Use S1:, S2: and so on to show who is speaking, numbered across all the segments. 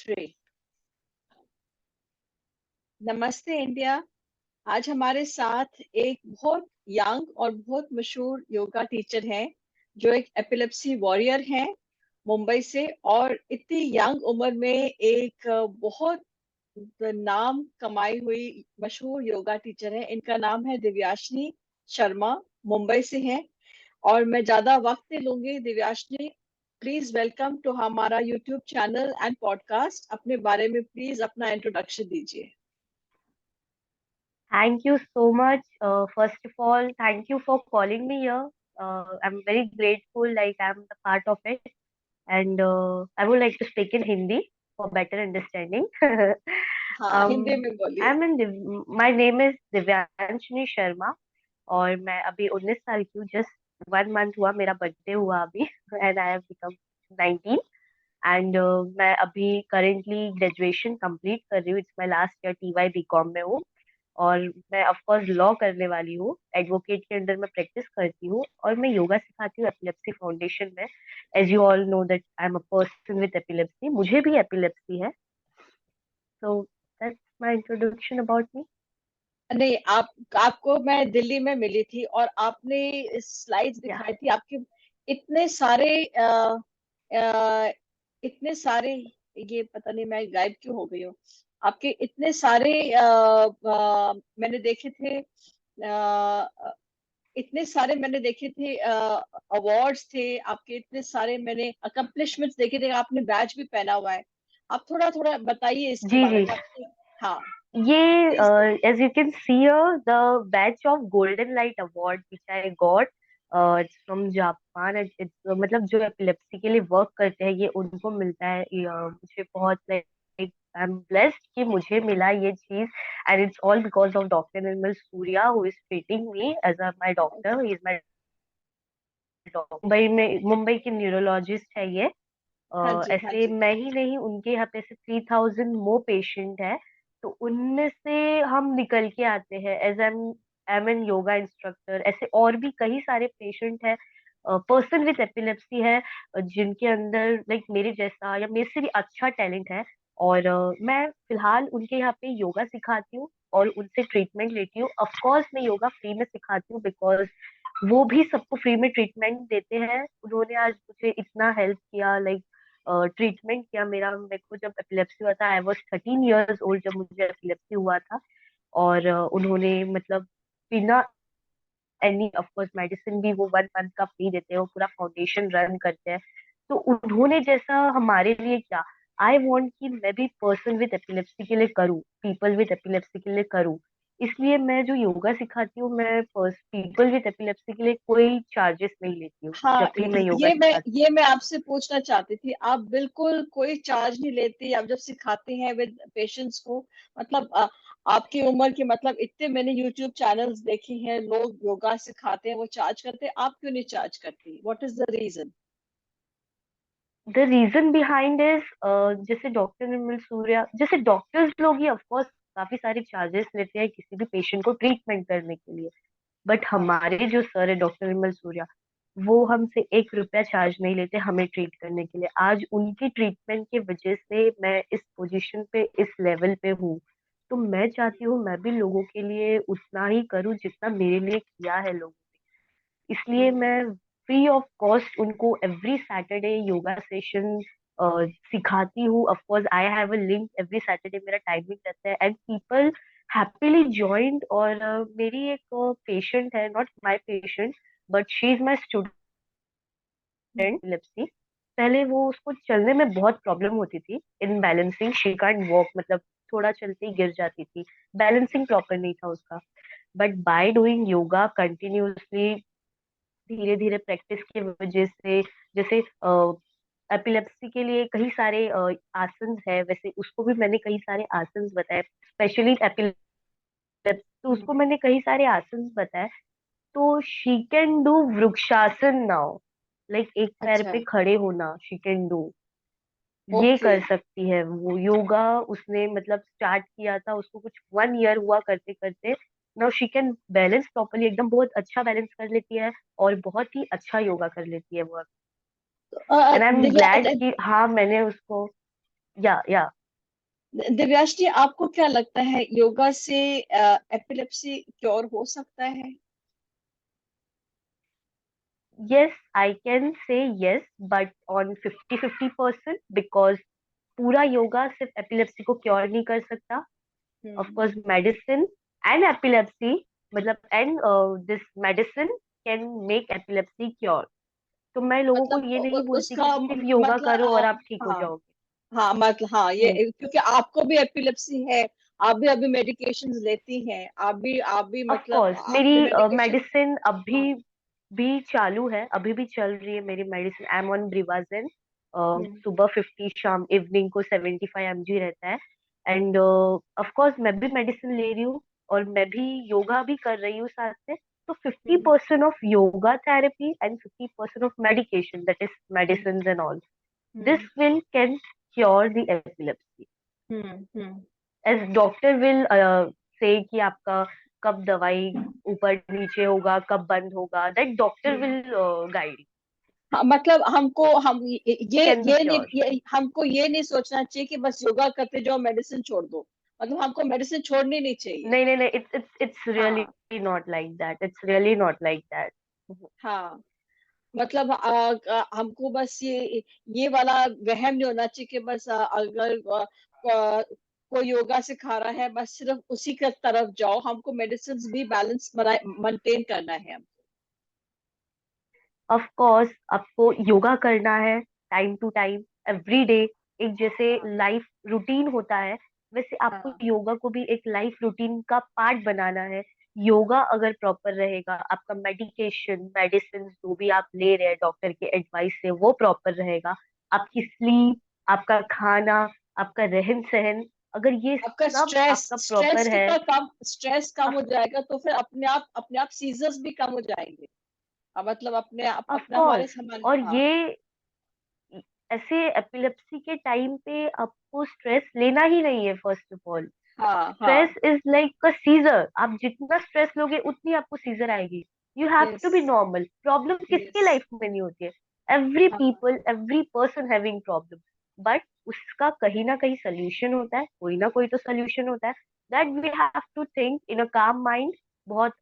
S1: 3। नमस्ते इंडिया। आज हमारे साथ एक बहुत यंग और बहुत मशहूर योगा टीचर हैं, जो एक एपिलेप्सी वॉरियर हैं मुंबई से। और इतनी यंग उम्र में एक बहुत नाम कमाई हुई मशहूर योगा टीचर है। इनका नाम है दिव्याशिनी शर्मा, मुंबई से हैं। और मैं ज्यादा वक्त नहीं लूंगी। दिव्याशिनी, प्लीज वेलकम टू हमारा यूट्यूब चैनल एंड पॉडकास्ट। अपने बारे में प्लीज अपना इंट्रोडक्शन दीजिए।
S2: Thank you so much. First of all, thank you for calling me here. I'm very grateful, like I'm the part of it, and I would like to speak in Hindi for better understanding.
S1: हाँ, हिंदी में बोलिए।
S2: My name is दिव्यांशनी Sharma और मैं अभी 19 साल की हूँ। Just 1 month हुआ, मेरा बर्थडे हुआ अभी and I have become 19। And मैं अभी करेंटली ग्रेजुएशन कंप्लीट कर रही हूँ। It's my last year, TY BCom में हूँ। और मैं ऑफ कोर्स लॉ करने वाली हूँ, एडवोकेट के अंडर मैं प्रैक्टिस करती हूँ और मैं योगा सिखाती हूँ एपिलेप्सी फाउंडेशन में। As you all know that I am a person with epilepsy, मुझे भी एपिलेप्सी है। So that's my introduction about me.
S1: नहीं, आपको मैं दिल्ली में मिली थी और आपने स्लाइड्स
S2: या
S1: दिखाई थी आपके। इतने सारे इतने सारे, ये पता नहीं मैं गायब क्यों हो गई हूँ। आपके इतने सारे मैंने देखे थे। इतने सारे मैंने देखे थे, अवार्ड्स थे आपके। इतने सारे मैंने अकम्पलिशमेंट्स देखे थे। आपने बैज भी पहना हुआ है। आप थोड़ा थोड़ा बताइए इसके
S2: जी
S1: बारे
S2: जी।
S1: में आपने। हाँ,
S2: ये
S1: please.
S2: As you can see the badge of golden light award which I got it's from Japan. It's मतलब जो एपिलेप्सी के लिए वर्क करते हैं ये उनको मिलता है। मुझे बहुत लाइक आई एम ब्लेस्ड कि मुझे मिला ये चीज। And it's all because of doctor Nirmal Surya who is treating me as a my doctor. He is my Mumbai के न्यूरोलॉजिस्ट है ये।
S1: हाँ जी, हाँ
S2: ऐसे
S1: जी।
S2: मैं ही नहीं, उनके यहाँ पे से 3000 मोर पेशेंट है। तो उनमें से हम निकल के आते हैं as am an yoga instructor. ऐसे और भी कई सारे पेशेंट है, पर्सन विद एपिलेप्सी है, जिनके अंदर लाइक मेरे जैसा या मेरे से भी अच्छा टैलेंट है। और मैं फिलहाल उनके यहाँ पे योगा सिखाती हूँ और उनसे ट्रीटमेंट लेती हूँ। ऑफ कोर्स मैं योगा फ्री में सिखाती हूँ बिकॉज वो भी सबको फ्री में ट्रीटमेंट देते हैं। उन्होंने आज मुझे इतना हेल्प किया, लाइक ट्रीटमेंट किया मेरा। मेरे को जब एपिलेप्सी हुआ था, आई वॉज 13 years ओल्ड जब मुझे एपिलेप्सी हुआ था। और उन्होंने मतलब बिना एनी ऑफ कोर्स मेडिसिन भी वो 1 मंथ का फ्री देते हैं, वो पूरा फाउंडेशन रन करते हैं। तो उन्होंने जैसा हमारे लिए क्या, आई वांट कि मैं भी पर्सन विद एपिलेप्सी के लिए करूँ, पीपल विद एपिलेप्सी के लिए करूँ। इसलिए मैं जो योगा सिखाती हूँ, मैं पीपल विद एपिलेप्सी के लिए कोई चार्जेस नहीं लेती हूँ जब
S1: हाँ,
S2: भी मैं योगा
S1: ये
S2: सिखाती
S1: मैं आपसे पूछना चाहती थी। आप बिल्कुल कोई चार्ज नहीं लेती आप जब सिखाते हैं विद पेशेंट्स को। मतलब आपकी उम्र के, मतलब इतने मैंने यूट्यूब चैनल्स देखे हैं, लोग योगा सिखाते हैं वो चार्ज करते हैं, आप क्यों नहीं चार्ज करती? What is the reason?
S2: हूँ। द रीजन बिहाइंड इज, जैसे डॉक्टर निर्मल सूर्या जैसे डॉक्टर्स लोग ही ऑफ कोर्स काफी सारे चार्जेस लेते हैं किसी भी पेशेंट को ट्रीटमेंट करने के लिए। बट
S1: हाँ।
S2: हमारे जो सर है डॉक्टर निर्मल सूर्या, वो हमसे 1 रुपया चार्ज नहीं लेते हमें ट्रीट करने के लिए। आज उनकी ट्रीटमेंट की वजह से मैं इस पोजीशन पे, इस लेवल पे हूँ। तो मैं चाहती हूँ मैं भी लोगों के लिए उतना ही करूँ जितना मेरे लिए किया है लोगों ने। इसलिए
S1: हम्म।
S2: मैं फ्री ऑफ कॉस्ट उनको एवरी सैटरडे योगा सेशन सिखाती हूँ। Of course I have a link, every Saturday मेरा टाइमिंग रहता है एंड पीपल हैप्पीली ज्वाइंट। और मेरी एक पेशेंट है, not my patient but she is my student
S1: hmm.
S2: Epilepsy. पहले वो, उसको चलने में बहुत प्रॉब्लम होती थी, in balancing, she can't walk, मतलब थोड़ा चलते ही गिर जाती थी, बैलेंसिंग प्रॉपर नहीं था उसका। But by doing yoga continuously, धीरे धीरे प्रैक्टिस की वजह से, जैसे एपिलेप्सी के लिए कई सारे आसन है, वैसे उसको भी मैंने कई सारे आसन बताए, स्पेशली एपिलेप्सी। तो
S1: हम्म।
S2: उसको मैंने कई सारे आसन बताए। तो she can do vrikshasana now, like एक पैर
S1: अच्छा।
S2: पे खड़े होना शी कैन डू, ये
S1: ओके।
S2: कर सकती है वो योगा। उसने मतलब स्टार्ट किया था, उसको कुछ 1 ईयर हुआ करते करते। Now she can balance properly, एकदम बहुत अच्छा बैलेंस कर लेती है और बहुत ही अच्छा योगा कर लेती है वो। And I M
S1: Divya,
S2: glad कि हाँ मैंने उसको, या
S1: दिव्याश जी, आपको क्या लगता है, योगा से एपिलेप्सी क्योर हो सकता है?
S2: Yes, I can say yes, but on 50-50%, because पूरा योगा सिर्फ एपिलेप्सी को क्योर नहीं कर सकता. Of
S1: hmm.
S2: course, medicine and epilepsy, मतलब and this medicine can make epilepsy cure. तो मैं लोगों को
S1: मतलब
S2: ये नहीं बोलती
S1: उसका
S2: कि सिर्फ योगा
S1: मतलब
S2: करो और आप ठीक हो
S1: हाँ।
S2: जाओगे.
S1: हाँ मतलब हाँ,
S2: हम्म.
S1: ये क्योंकि आपको भी एपिलेप्सी है, आप भी अभी मेडिकेशंस लेती हैं, आप भी
S2: ऑफ
S1: मतलब
S2: कोर्स
S1: आपके
S2: मेरी
S1: मेडिकेशन।
S2: मेडिसिन अभी
S1: हाँ।
S2: भी चालू है, अभी भी चल रही है मेरी medicine. I am on Brivajen.
S1: Hmm.
S2: सुबह 50, शाम इवनिंग को 75 mg रहता है. एंड ऑफ कोर्स मैं भी मेडिसिन ले रही हूँ और मैं भी योगा भी कर रही हूँ साथ से. तो fifty
S1: hmm.
S2: Percent of yoga therapy and 50% of medication, that is
S1: hmm.
S2: Medicine and all,
S1: hmm.
S2: This will can cure the epilepsy.
S1: Hmm.
S2: As doctor will say कि आपका कब दवाई ऊपर नीचे होगा, कब बंद होगा, that doctor
S1: hmm.
S2: Will guide.
S1: हाँ, मतलब हम
S2: कैन बी
S1: ये नहीं,
S2: क्योर.
S1: हमको ये नहीं सोचना चाहिए कि बस योगा करते जाओ, मेडिसिन छोड़ दो। मतलब हमको मेडिसिन छोड़नी नहीं चाहिए।
S2: नहीं नहीं नहीं, इट्स रियली
S1: हाँ।
S2: Not like that, it's really not like that.
S1: हाँ मतलब हमको बस ये वाला वहम नहीं होना चाहिए कि बस अगर कोई योगा सिखा रहा है बस सिर्फ उसी के तरफ जाओ, हमको मेडिसिन भी बैलेंस बनाए मेंटेन करना है हमको।
S2: ऑफ कोर्स आपको योगा करना है time to time, every day. एक जैसे
S1: हाँ।
S2: लाइफ रूटीन होता है, वैसे आपको
S1: हाँ।
S2: योगा को भी एक लाइफ रूटीन का पार्ट बनाना है. योगा अगर प्रॉपर रहेगा, आपका मेडिकेशन मेडिसिन जो भी आप ले रहे हैं डॉक्टर के एडवाइस से वो प्रॉपर रहेगा, आपकी स्लीप, आपका खाना, आपका रहन सहन, अगर ये
S1: आपका
S2: सब आपका
S1: स्ट्रेस
S2: प्रॉपर है.
S1: कितना कम, स्ट्रेस कम हो जाएगा तो फिर अपने आप सीजर्स भी कम हो जाएंगे। मतलब
S2: ऑफ
S1: अपना हमारे
S2: कोर्स.
S1: हमारे
S2: और
S1: हाँ।
S2: ये ऐसे एपिलेप्सी के टाइम पे आपको स्ट्रेस लेना ही नहीं है फर्स्ट ऑफ ऑल.
S1: हाँ।
S2: स्ट्रेस
S1: हाँ।
S2: इज लाइक अ सीजर, आप जितना स्ट्रेस लोगे उतनी आपको सीजर आएगी. You have
S1: yes.
S2: To be normal. Problem किसके
S1: यस।
S2: लाइफ में नहीं होती है? एवरी
S1: हाँ।
S2: People, every person having problem. But उसका कहीं ना कहीं सोल्यूशन होता है, कोई ना कोई तो सोल्यूशन होता है. That we have to think in a calm mind. बहुत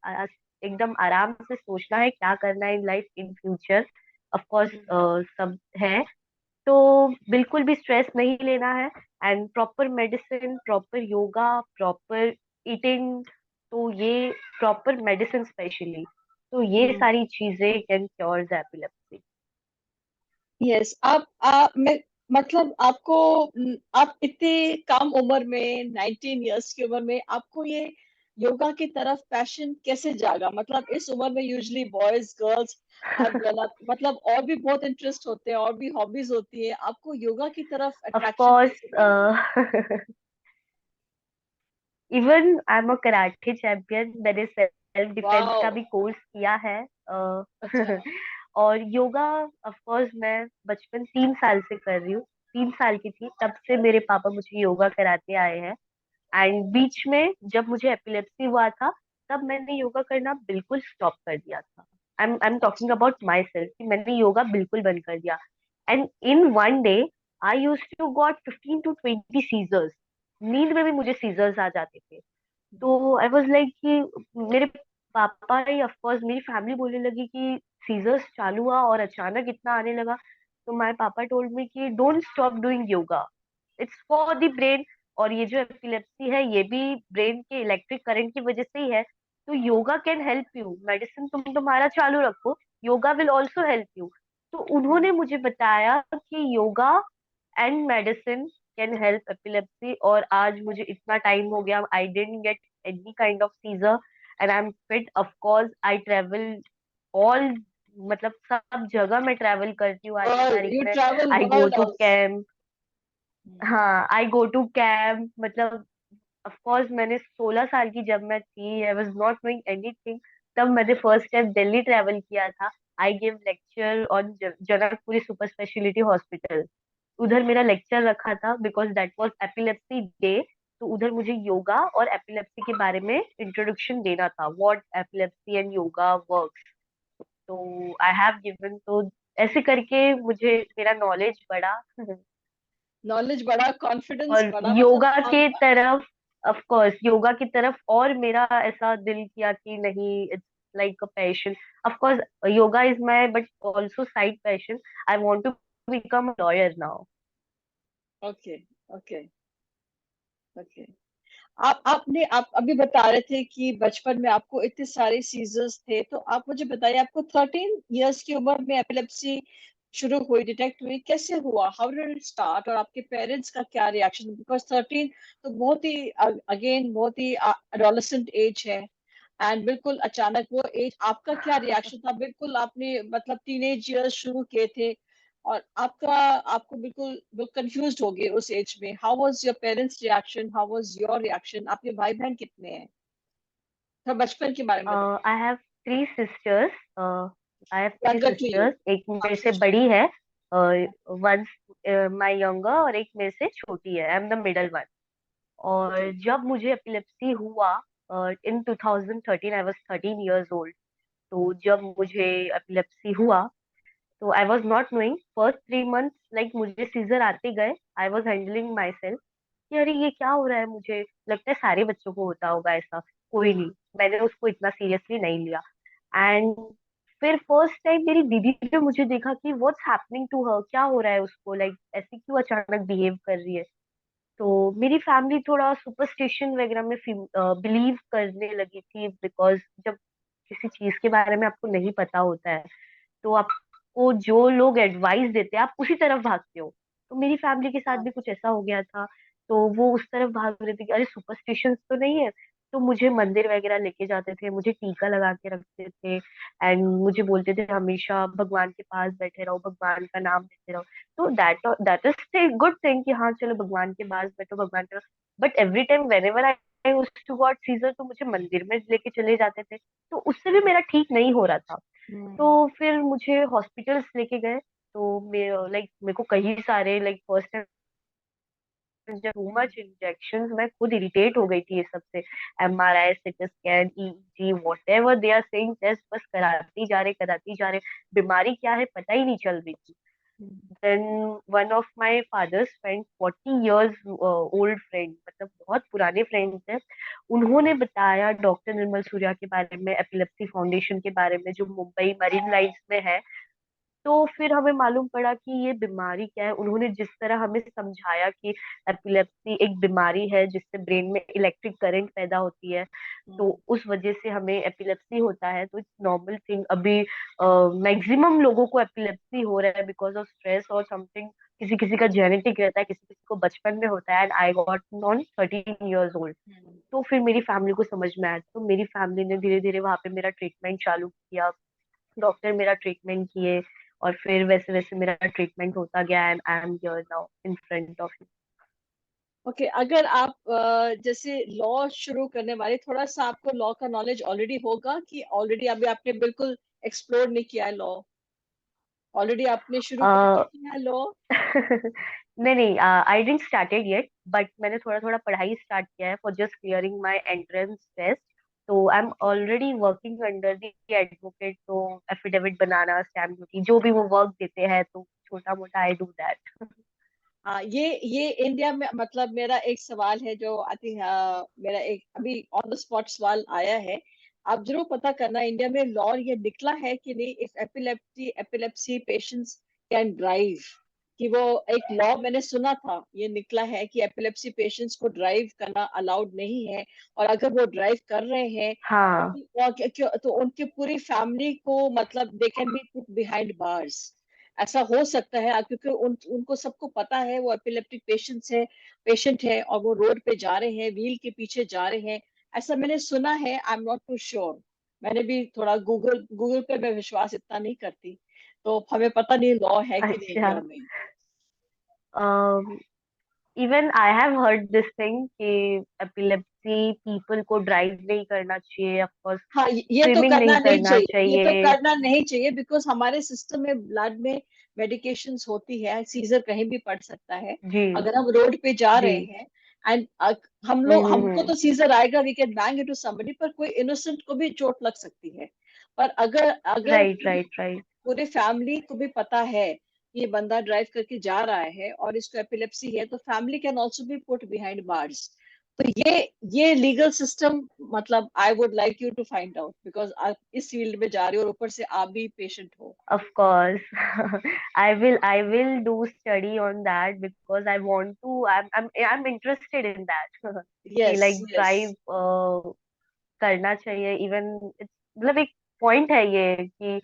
S2: एकदम आराम से सोचना है क्या करना है in life in future. Of course
S1: hmm.
S2: सब है. तो बिल्कुल भी स्ट्रेस नहीं लेना है. And proper medicine, proper yoga, proper eating, तो ये प्रॉपर मेडिसिन स्पेशली, तो ये
S1: हम्म।
S2: सारी चीजें can cure the epilepsy.
S1: Yes. मैं मतलब आप इतने कम उम्र में, 19 इयर्स की उम्र में आपको ये योगा की तरफ पैशन कैसे जागा? मतलब इस उम्र में यूजुअली बॉयज गर्ल्स मतलब और भी बहुत इंटरेस्ट होते हैं और भी हॉबीज होती है, आपको योगा की तरफ
S2: ऑफ
S1: अट्रैक्शन
S2: कोर्स
S1: कैसे पैदा हुआ?
S2: Even I am a karate champion, मैंने सेल्फ डिफेंस
S1: वाओ।
S2: का भी कोर्स किया है.
S1: अच्छा।
S2: और योगा ऑफ कोर्स मैं बचपन 3 साल से कर रही हूँ. 3 साल की थी तब से मेरे पापा मुझे योगा कराते आए हैं. एंड बीच
S1: अच्छा।
S2: में जब मुझे एपिलेप्सी हुआ था, तब मैंने योगा करना बिल्कुल स्टॉप कर दिया था. आई एम टॉकिंग
S1: अच्छा।
S2: अबाउट माई सेल्फ कि मैंने योगा बिल्कुल बंद कर दिया. And in one day I use to got 15 to 20 seizures. नींद में भी मुझे सीजर्स आ जाते थे. तो आई वाज लाइक कि मेरे पापा ही, ऑफ कोर्स मेरी फैमिली बोलने लगी कि सीजर्स चालू हुआ और अचानक इतना आने लगा. तो माय पापा टोल्ड मी कि don't stop doing yoga, it's for the brain. और ये जो एपिलेप्सी है ये भी ब्रेन के इलेक्ट्रिक करंट की वजह से ही है. तो yoga can help you, medicine तुम तुम्हारा चालू रखो, yoga will also help you. तो उन्होंने मुझे बताया कि yoga and medicine can help epilepsy. और आज मुझे इतना टाइम हो गया, I didn't get any kind of seizure and I am fit. Of course I travel all, मतलब सब जगह मैं ट्रैवल करती हूँ आज की
S1: और
S2: तारीख
S1: यू
S2: में.
S1: Travel
S2: I go
S1: world
S2: to
S1: also.
S2: Camp. हाँ, आई गो टू कैंप. मतलब ऑफ कोर्स मैंने 16 साल की जब मैं थी, I was not doing anything, तब मैंने फर्स्ट टाइम दिल्ली ट्रैवल किया था. I give lecture on Janakpuri super speciality hospital. उधर मेरा लेक्चर रखा था because that was epilepsy day. तो उधर मुझे योगा और एपिलेप्सी के बारे में इंट्रोडक्शन देना था, what epilepsy and yoga works. तो आई हैव गिवन. तो ऐसे करके मुझे मेरा नॉलेज बढ़ा.
S1: नॉलेज बड़ा, कॉन्फिडेंस
S2: और
S1: बड़ा, मतलब
S2: योगा
S1: हम।
S2: के तरफ, ऑफ कोर्स योगा की तरफ और मेरा ऐसा दिल किया कि नहीं, it's like a passion. Of course yoga is my but also side passion. I want to become a lawyer now.
S1: Okay, okay, okay. आप अभी बता रहे थे कि बचपन में आपको इतने सारे सीजर्स थे, तो आप मुझे बताइए, आपको 13 इयर्स की उम्र में एपिलेप्सी शुरू हुई, डिटेक्ट हुई, कैसे हुआ, हाउ डिड इट स्टार्ट, और आपके पेरेंट्स का क्या रिएक्शन, बिकॉज 13 तो बहुत ही, अगेन बहुत ही एडोलेसेंट एज है, एंड बिल्कुल अचानक वो एज, आपका क्या रिएक्शन था, बिल्कुल आपने मतलब टीनेज इयर्स शुरू किए थे, और आपको बिल्कुल बिल्कुल कंफ्यूज हो गए उस एज में, how was your parents reaction, how was your reaction, आपके भाई बहन कितने हैं, थोड़ा बचपन के बारे में बताइए।
S2: I have 3 sisters. I have three
S1: younger to you,
S2: sisters एक मेरे
S1: आपसे
S2: से बड़ी है, वन माय यंगर, और एक मेरे से छोटी है। I am the middle one.
S1: Okay.
S2: और जब मुझे एपिलेप्सी हुआ इन 2013, आई वाज 13 इयर्स ओल्ड। तो जब मुझे एपिलेप्सी हुआ तो आई was not knowing first 3 months, like मुझे सीजर आते गए, I was handling my self कि अरे ये क्या हो रहा है, मुझे लगता है सारे बच्चों को होता होगा ऐसा, कोई नहीं। मैंने उसको इतना सीरियसली नहीं लिया। एंड फिर फर्स्ट टाइम मेरी दीदी ने मुझे देखा कि व्हाट्स हैपनिंग टू हर, क्या हो रहा है उसको, लाइक ऐसे क्यों अचानक बिहेव कर रही है। तो मेरी फैमिली थोड़ा सुपरस्टिशन वगैरह में बिलीव करने लगी थी, बिकॉज जब किसी चीज के बारे में आपको नहीं पता होता है तो आपको जो लोग एडवाइस देते हैं आप उसी तरफ भागते हो। तो मेरी फैमिली के साथ
S1: हाँ।
S2: भी कुछ ऐसा हो गया था। तो वो उस तरफ भाग रहे थे कि अरे सुपरस्टिशंस तो नहीं है। तो मुझे मंदिर वगैरह लेके जाते थे, मुझे टीका लगा के रखते थे, एंड मुझे बोलते थे हमेशा भगवान के पास बैठे रहो, भगवान का नाम लेते रहो। तो दैट इज गुड थिंग कि हाँ चलो भगवान के पास बैठो, भगवान का। But every time whenever I used to got seizure तो मुझे मंदिर में लेके चले जाते थे, तो उससे भी मेरा ठीक नहीं हो रहा था।
S1: हम्म।
S2: तो फिर मुझे हॉस्पिटल्स लेके गए। तो मेरे को कई सारे, लाइक फर्स्ट जब टू मच इंजेक्शन, मैं खुद इरिटेट हो गई थी ये सबसे। MRI, CT scan, EEG, whatever they are saying test, बस कराती जा रहे, बीमारी क्या है पता ही नहीं चल रही थी।
S1: Hmm.
S2: Then one of my father's friend, 40 years old friend, मतलब बहुत पुराने फ्रेंड्स हैं, उन्होंने बताया डॉक्टर निर्मल सूर्या के बारे में, एपिलेप्सी फाउंडेशन के बारे में जो मुंबई मरीन लाइन्स में है। तो फिर हमें मालूम पड़ा कि ये बीमारी क्या है। उन्होंने जिस तरह हमें समझाया कि एपिलेप्सी एक बीमारी है जिससे ब्रेन में इलेक्ट्रिक करंट पैदा होती है, तो
S1: हम्म।
S2: उस वजह से हमें एपिलेप्सी होता है। तो इट्स नॉर्मल थिंग। अभी मैक्सिमम लोगों को एपिलेप्सी हो रहा है बिकॉज ऑफ स्ट्रेस और समथिंग। किसी किसी का जेनेटिक रहता है, किसी किसी को बचपन में होता है, and I got on 13 years old.
S1: Hmm.
S2: तो फिर मेरी फैमिली को समझ में आया, तो मेरी फैमिली ने धीरे धीरे वहां पे मेरा ट्रीटमेंट चालू किया, डॉक्टर मेरा ट्रीटमेंट किए, और फिर वैसे वैसे मेरा ट्रीटमेंट होता गया, and I am here now in front of you.
S1: Okay, अगर आप जैसे लॉ शुरू करने वाले, थोड़ा सा आपको लॉ का नॉलेज ऑलरेडी होगा कि ऑलरेडी अभी आपने बिल्कुल एक्सप्लोर नहीं किया है लॉ, ऑलरेडी आपने शुरू करके किया है लॉ?
S2: नहीं नहीं, I didn't started yet, but मैंने थोड़ा थोड़ा पढ़ाई स्टार्ट किया है for just clearing my entrance test. तो I am already working under the advocate, तो एफिडेविट बनाना, स्टैम्प ड्यूटी, जो भी वो वर्क देते हैं, तो छोटा मोटा आई डू दैट।
S1: हाँ, ये इंडिया में, मतलब मेरा एक सवाल है जो आई थिंक, मेरा एक अभी ऑन द स्पॉट सवाल आया है, आप जरूर पता करना, इंडिया में लॉ ये निकला है कि नहीं, if epilepsy patients can drive, कि वो एक लॉ मैंने सुना था, ये निकला है कि एपिलेप्सी पेशेंट्स को ड्राइव करना अलाउड नहीं है, और अगर वो ड्राइव कर रहे हैं तो
S2: हाँ।
S1: तो उनकी पूरी फैमिली को, मतलब they can be put behind bars, ऐसा हो सकता है, क्योंकि उनको सबको पता है वो एपिलेप्टिक पेशेंट है, और वो रोड पे जा रहे हैं, व्हील के पीछे जा रहे हैं, ऐसा मैंने सुना है, I am not too sure, मैंने भी थोड़ा गूगल पे मैं विश्वास इतना नहीं करती, तो हमें पता नहीं लॉ है कि नहीं
S2: अच्छा।
S1: इंडिया में।
S2: Even I have heard this thing कि एपिलेप्सी पीपल को ड्राइव नहीं करना चाहिए, ऑफ कोर्स
S1: हाँ, ये तो
S2: स्विमिंग
S1: करना
S2: नहीं
S1: नहीं
S2: करना
S1: चाहिए, ये तो
S2: चाहिए।
S1: करना नहीं चाहिए, बिकॉज हमारे सिस्टम में ब्लड में मेडिकेशंस होती है, सीजर कहीं भी पड़ सकता है,
S2: जी
S1: अगर हम रोड पे जा
S2: जी।
S1: रहे हैं, एंड हमको
S2: हम्म।
S1: तो सीजर आएगा, we can bang into somebody, पर कोई इनोसेंट को भी चोट लग सकती है, पर अगर अगर
S2: राइट राइट राइट।
S1: पूरे फैमिली को भी पता है, ये बंदा ड्राइव करके जा रहा है और इसको एपिलेप्सी है, तो family can also be put behind bars. तो ये लीगल सिस्टम, मतलब I would like you to find out, because आप इस फील्ड में जा रहे हो और ऊपर से आप भी पेशेंट हो।
S2: Of course. I will do study on that because I want to. I'm interested in that. कि
S1: यस
S2: like
S1: यस।
S2: drive करना चाहिए इवन मतलब एक पॉइंट है ये कि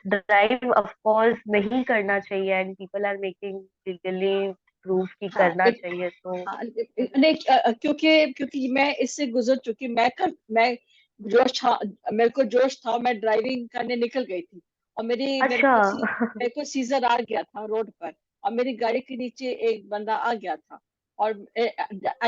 S2: ड्राइव ऑफ कोर्स नहीं करना चाहिए and people are making legally proof कि
S1: हाँ
S2: करना चाहिए तो
S1: हाँ, नहीं, क्योंकि क्योंकि मैं इससे गुजर चुकी, मैं जोश था, मेरे को जोश था, मैं ड्राइविंग करने निकल गई थी, और
S2: अच्छा।
S1: मेरे को सीजर आ गया था रोड पर, और मेरी गाड़ी के नीचे एक बंदा आ गया था, और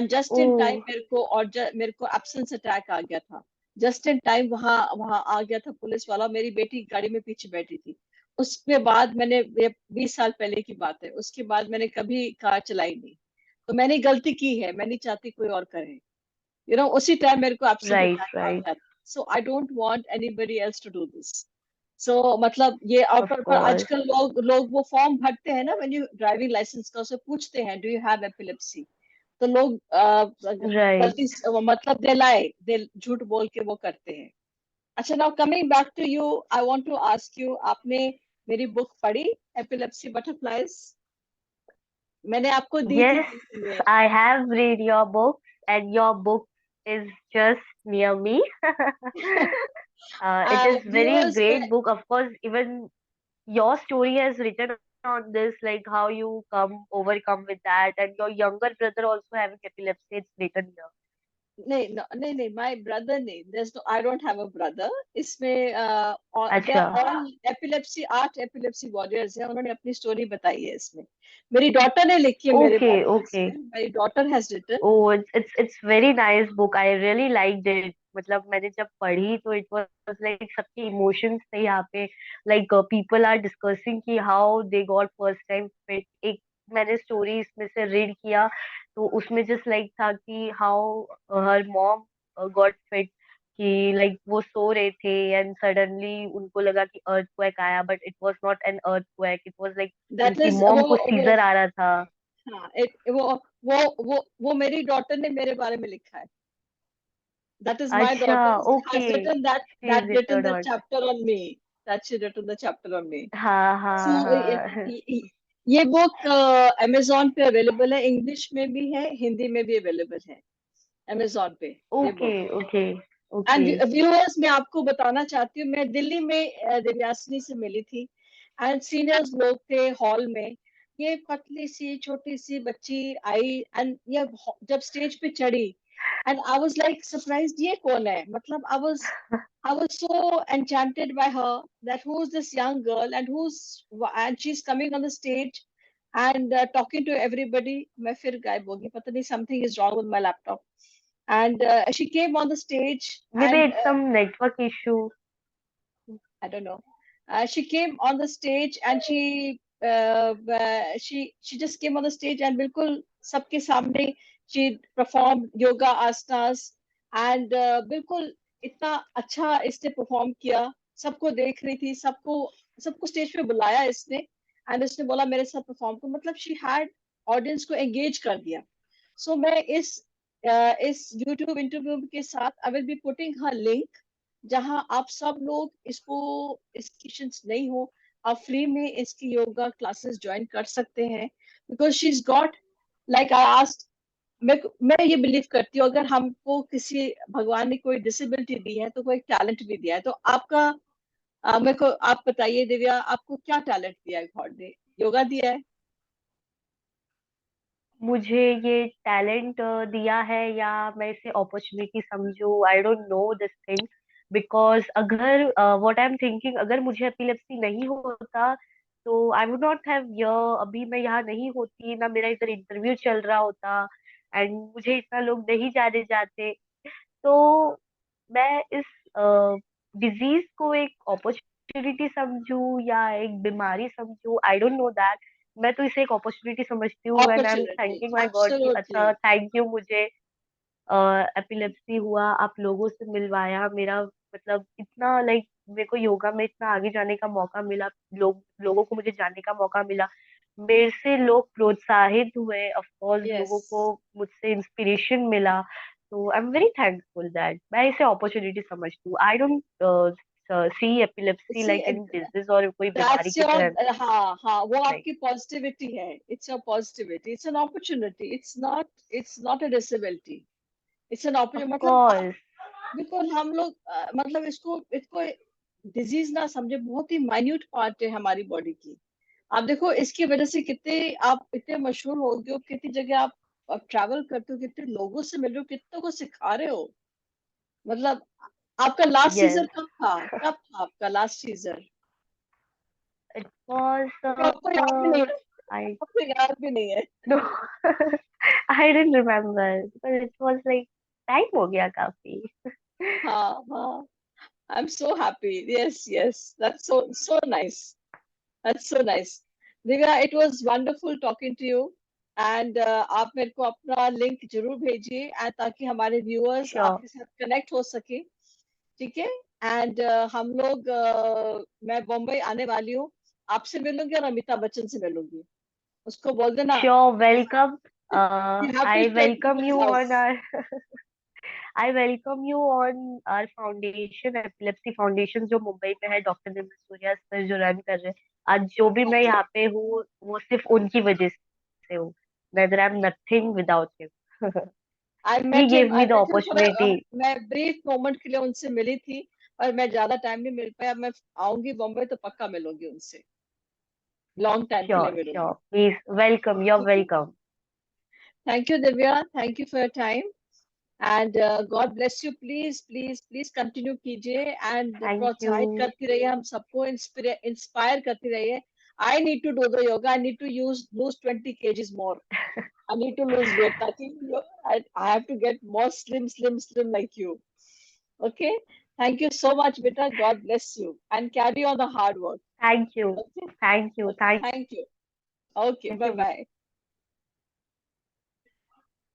S1: जस्ट
S2: ओ।
S1: इन टाइम मेरे को एब्सेंस अटैक आ गया था। जस्ट इन टाइम वहां वहां आ गया था पुलिस वाला, मेरी बेटी गाड़ी में पीछे बैठी थी। उसके बाद मैंने, ये 20 साल पहले की बात है, उसके बाद मैंने कभी कार चलाई नहीं। तो मैंने गलती की है, मैं नहीं चाहती कोई और करे। उसी टाइम मेरे को एब्सेंट
S2: राइट
S1: अटैक आ
S2: राइट।
S1: गया था। So I don't want anybody else to do this. So मतलब ये, और
S2: ऑफ
S1: पर
S2: कोर्स।
S1: आजकल लोग वो फॉर्म भरते हैं ना, व्हेन यू ड्राइविंग लाइसेंस का, उसे पूछते हैं डू यू हैव एपिलेप्सी। तो लोग
S2: राइट।
S1: गलती मतलब दे झूठ बोल के वो करते हैं। अच्छा, now coming back to you, I want to ask you, आपने मेरी बुक पढ़ी, एपिलेप्सी बटरफ्लाइज? मैंने आपको दी थी
S2: Yes,
S1: हिंदी में।
S2: I have read your book, and your book is just near me. It is very
S1: viewers में,
S2: great book. Of course, even your story has written on this, like how you overcome with that, and your younger brother also having epilepsy. It's written here.
S1: नहीं नहीं नहीं, my brother नहीं, there's no, I don't have a brother. इसमें दे
S2: अच्छा।
S1: All epilepsy, 8 epilepsy warriors हैं, उन्होंने अपनी story बताई है इसमें। मेरी डॉटर ने लिखी है मेरे
S2: Okay,
S1: बारे में
S2: okay.
S1: इसमें, मेरी daughter has written.
S2: Oh, it's very nice book. I really liked it. मतलब मैंने जब पढ़ी तो it was like सबके emotions थे यहाँ पे, like people are discussing कि how they got first time fit। एक मैंने स्टोरी इसमें से रीड किया तो उसमें just like था कि how her mom got fit, कि like वो सो रहे थे and suddenly उनको लगा कि earthquake आया, but it was not an earthquake, it was like
S1: that
S2: उनकी
S1: इज
S2: mom को
S1: वो
S2: सीजर आ रहा था।
S1: हाँ, वो मेरी डॉटर ने मेरे बारे में लिखा है। That is my
S2: अच्छा।
S1: daughter has
S2: okay.
S1: written
S2: she is
S1: written
S2: return
S1: the
S2: on.
S1: chapter on me. That she written the chapter on me.
S2: हाँ
S1: So
S2: हाँ हाँ।
S1: ये बुक अमेजोन पे अवेलेबल है, इंग्लिश में भी है, हिंदी में भी अवेलेबल है अमेजोन पे, ये
S2: okay
S1: book.
S2: Okay
S1: and
S2: okay.
S1: Viewers, मैं आपको बताना चाहती हूँ, मैं दिल्ली में दिव्यासिनी से मिली थी, एंड सीनियर्स लोग थे हॉल में। ये पतली सी छोटी सी बच्ची आई, एंड ये जब स्टेज पे चढ़ी, and I was like surprised, ये कौन है, मतलब I was so enchanted by her, that who's this young girl, and she's coming on the stage and talking to everybody. मैं फिर गायब हो गई, पता नहीं something is wrong with my laptop. And she came on the stage,
S2: maybe
S1: and
S2: it's some network issue.
S1: I don't know. She came on the stage, and she just came on the stage, and बिल्कुल सबके सामने she performed yoga asanas, and बिल्कुल इतना अच्छा इसने perform किया। सबको देख रही थी, सबको सबको स्टेज पे बुलाया इसने, एंड उसने बोला मेरे साथ परफॉर्म करो, मतलब शी हैड ऑडियंस को एंगेज कर दिया। सो मैं इस यूट्यूब इंटरव्यू के साथ I will be putting her link, जहां आप सब लोग इसको, इसकी नहीं हो, आप फ्री में इसकी योगा क्लासेस ज्वाइन कर सकते हैं, because she is got, like I asked, मैं ये बिलीव करती हूँ, अगर हमको किसी भगवान ने कोई डिसेबिलिटी दी है तो कोई टैलेंट भी दिया है, तो आपका मेरे को आप बताइए दिव्या, आपको क्या टैलेंट दिया है गॉड ने? योगा दिया है?
S2: मुझे ये टैलेंट दिया है या मैं इसे अपॉर्चुनिटी समझूं, I don't know this thing. Because अगर व्हाट आई एम थिंकिंग, अगर मुझे एपिलेप्सी नहीं होता तो आई वुड नॉट हैव यर, अभी मैं यहाँ नहीं होती ना, मेरा इधर इंटरव्यू चल रहा होता एंड मुझे इतना लोग नहीं जाने जाते। तो मैं इस डिजीज को एक अपॉर्चुनिटी समझूं या एक बीमारी समझूं, आई डोंट नो दैट। मैं तो इसे एक अपॉर्चुनिटी समझती हूँ and I M
S1: opportunity,
S2: thanking my God कि
S1: एब्सोल्युटली।
S2: अच्छा थैंक यू, मुझे एपिलेप्सी हुआ, आप लोगों से मिलवाया, मेरा मतलब इतना लाइक मेरे को योगा में इतना आगे जाने का मौका मिला, लोगों को मुझे जानने का मौका मिला, मेरे से लोग प्रोत्साहित हुए, ऑफ कोर्स लोगों को
S1: Yes.
S2: मुझसे इंस्पिरेशन मिला। तो I am very thankful that मैं इसे अपॉर्चुनिटी समझती हूँ। I don't see epilepsy
S1: See,
S2: like any disease और कोई बीमारी
S1: that's
S2: की
S1: your
S2: तरह।
S1: हाँ हाँ वो
S2: नहीं।
S1: आपकी पॉजिटिविटी है. It's your positivity. It's an opportunity. It's not a disability. It's an
S2: of
S1: opportunity. मतलब
S2: कोर्स।
S1: बिल्कुल हम लोग मतलब इसको इसको डिजीज ना समझे, बहुत ही माइन्यूट पार्ट है हमारी बॉडी की. आप देखो इसकी वजह से कितने आप इतने मशहूर हो गए हो, कितनी जगह आप ट्रैवल करते हो, कितने लोगों से मिल रहे हो, कितनों को सिखा रहे हो. मतलब आपका लास्ट सीजन
S2: यस।
S1: कब था आपका लास्ट सीजन?
S2: इट वाज
S1: आपको याद भी नहीं है?
S2: आई
S1: आपको याद भी नहीं है?
S2: No I didn't remember but it was like time हो गया काफी।
S1: हाँ हाँ. I'm so happy. Yes, yes. That's so nice. That's so nice. Divya, it was wonderful talking to you. And आप मेरे को अपना लिंक जरूर भेजिए ताकि हमारे व्यूअर्स
S2: श्योर।
S1: आपके साथ कनेक्ट हो सके. ठीक है. एंड हम लोग मैं बॉम्बे आने वाली हूँ. आपसे मिलूंगी और अमिताभ बच्चन से मिलूंगी. उसको बोल देना
S2: sure, welcome.
S1: you have to
S2: I
S1: stay in
S2: welcome
S1: his
S2: you on
S1: house.
S2: Our I welcome you on our foundation, epilepsy foundation, जो मुंबई में है, डॉक्टर निर्मल सूर्या सर जो रन कर रहे हैं। आज जो भी मैं
S1: Okay.
S2: यहाँ पे हूँ वो सिर्फ उनकी वजह से हूँ। Whether I'm nothing without him.
S1: I
S2: He
S1: met him
S2: gave
S1: I
S2: me the
S1: met him
S2: opportunity.
S1: मैं ब्रीफ मोमेंट के लिए उनसे मिली थी. पर मैं ज्यादा टाइम नहीं मिल पाया. मैं आऊंगी बॉम्बे तो पक्का मिलूंगी उनसे. लॉन्ग टाइम के लिए
S2: Sure,
S1: मिलूंगी.
S2: sure. Please, welcome. You're
S1: ठीक है.
S2: welcome.
S1: Thank you Divya. Thank you for your time. And God bless you. Please please please continue कीजिए एंड
S2: Thank
S1: प्रोत्साहित
S2: you.
S1: करती रहिए. हम सबको इंस्पायर करती रहिए. I need to do the yoga. I need to use lose 20 kgs more. I need to lose weight. I have to get more slim like you. Okay. Thank you so much, Beta. God bless you. And carry on the hard work.
S2: Thank you.
S1: Okay.
S2: Thank you.
S1: Okay. Thank you. Okay.
S2: Thank
S1: Bye
S2: you.
S1: bye.